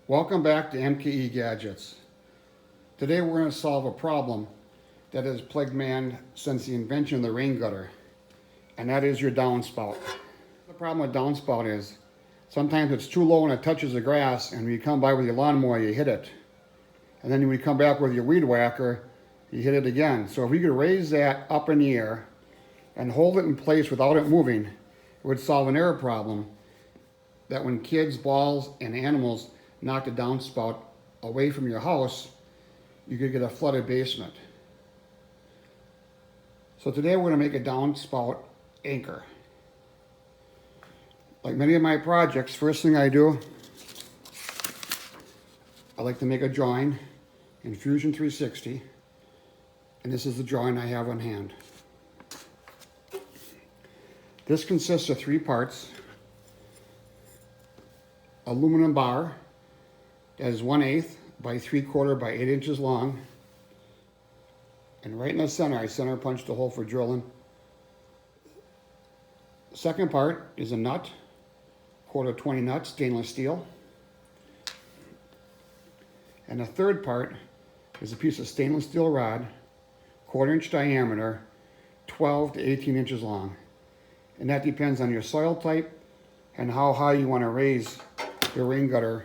Welcome back to MKE Gadgets. Today we're going to solve a problem that has plagued man since the invention of the rain gutter, and that is your downspout. The problem with downspout is sometimes it's too low and it touches the grass, and when you come by with your lawnmower you hit it. And then when you come back with your weed whacker, you hit it again. So if we could raise that up in the air and hold it in place without it moving, it would solve an error problem that when kids, balls, and animals knock the downspout away from your house, you could get a flooded basement. So today we're going to make a downspout anchor. Like many of my projects, first thing I do, I like to make a drawing in Fusion 360, and this is the drawing I have on hand. This consists of 3 parts: aluminum bar that is 1/8 by 3/4 by 8 inches long, and right in the center I center punched a hole for drilling. The second part is a nut, 1/4 nut, stainless steel, and the third part is a piece of stainless steel rod, 1/4 inch diameter, 12 to 18 inches long, and that depends on your soil type and how high you want to raise your rain gutter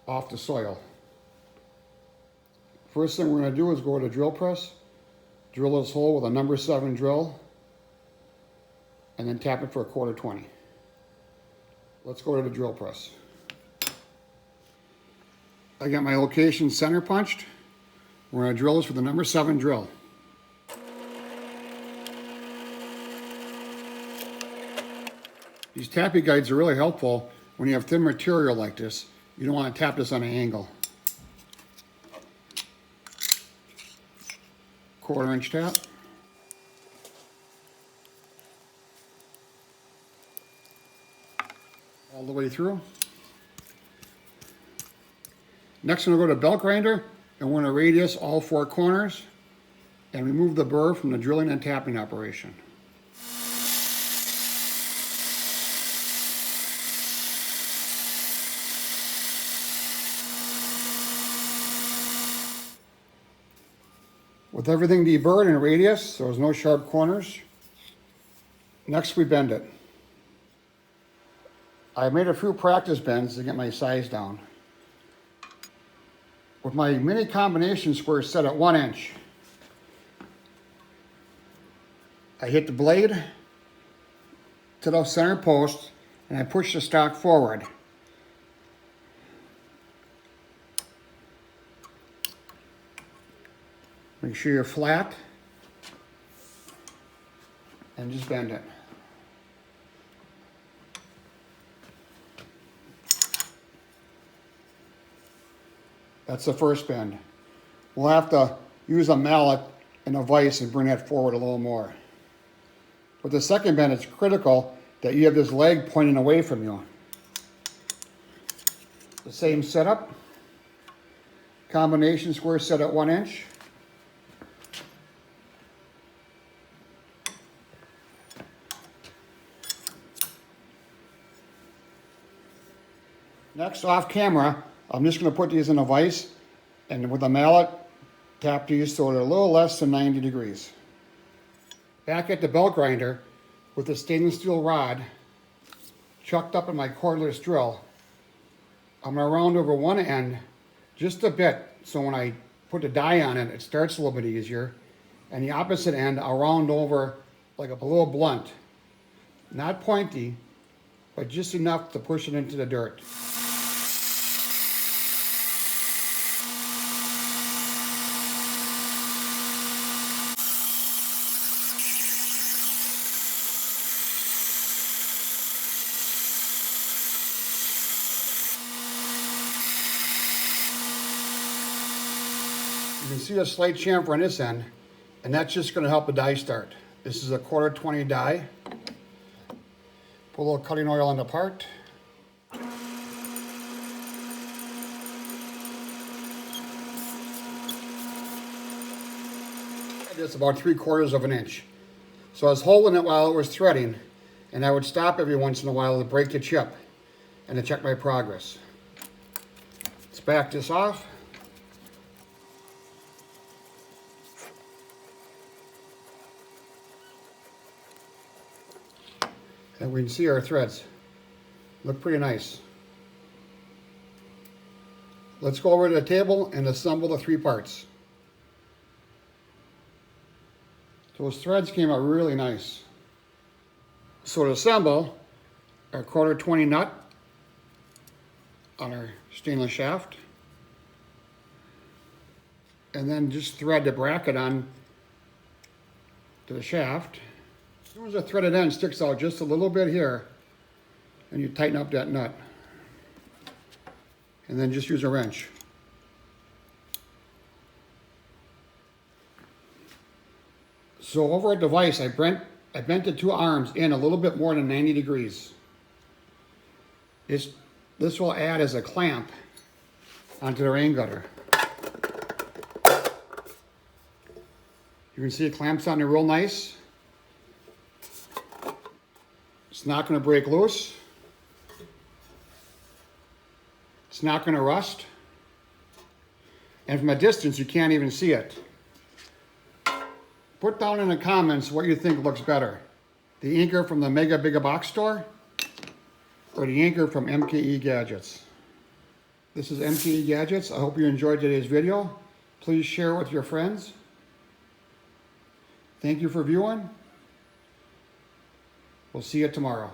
off the soil. First thing we're going to do is go to the drill press, drill this hole with a number 7 drill, and then tap it for a 1/4 Let's go to the drill press. I got my location center punched. We're going to drill this with a number 7 drill. These tappy guides are really helpful when you have thin material like this. You don't want to tap this on an angle. 1/4 inch tap. All the way through. Next I'm going to go to belt grinder, and we're going to radius all 4 corners and remove the burr from the drilling and tapping operation. With everything deburred in radius, so there's no sharp corners. Next we bend it. I made a few practice bends to get my size down. With my mini combination square set at 1 inch, I hit the blade to the center post and I push the stock forward. Make sure you're flat and just bend it. That's the first bend. We'll have to use a mallet and a vise and bring that forward a little more. With the second bend, it's critical that you have this leg pointing away from you. The same setup. Combination square set at 1 inch. Next, off camera, I'm just going to put these in a vise, and with a mallet, tap these so they're a little less than 90 degrees. Back at the belt grinder, with the stainless steel rod chucked up in my cordless drill, I'm going to round over one end just a bit, so when I put the die on it, it starts a little bit easier. And the opposite end, I'll round over like a little blunt. Not pointy, but just enough to push it into the dirt. You can see a slight chamfer on this end, and that's just going to help the die start. This is a 1/4 die. Put a little cutting oil on the part. It's about 3/4 inch. So I was holding it while it was threading, and I would stop every once in a while to break the chip and to check my progress. back this off. And we can see our threads look pretty nice. Let's go over to the table and assemble the 3 parts. Those threads came out really nice. So to assemble, our 1/4 20 nut on our stainless shaft, and then just thread the bracket on to the shaft. As soon as the threaded end sticks out just a little bit here, and you tighten up that nut. And then just use a wrench. So over at the vise, I bent the 2 arms in a little bit more than 90 degrees. This will add as a clamp onto the rain gutter. You can see it clamps on there real nice. It's not going to break loose. It's not going to rust. And from a distance, you can't even see it. Put down in the comments what you think looks better. The anchor from the Mega Bigga Box store or the anchor from MKE Gadgets. This is MKE Gadgets. I hope you enjoyed today's video. Please share it with your friends. Thank you for viewing. We'll see you tomorrow.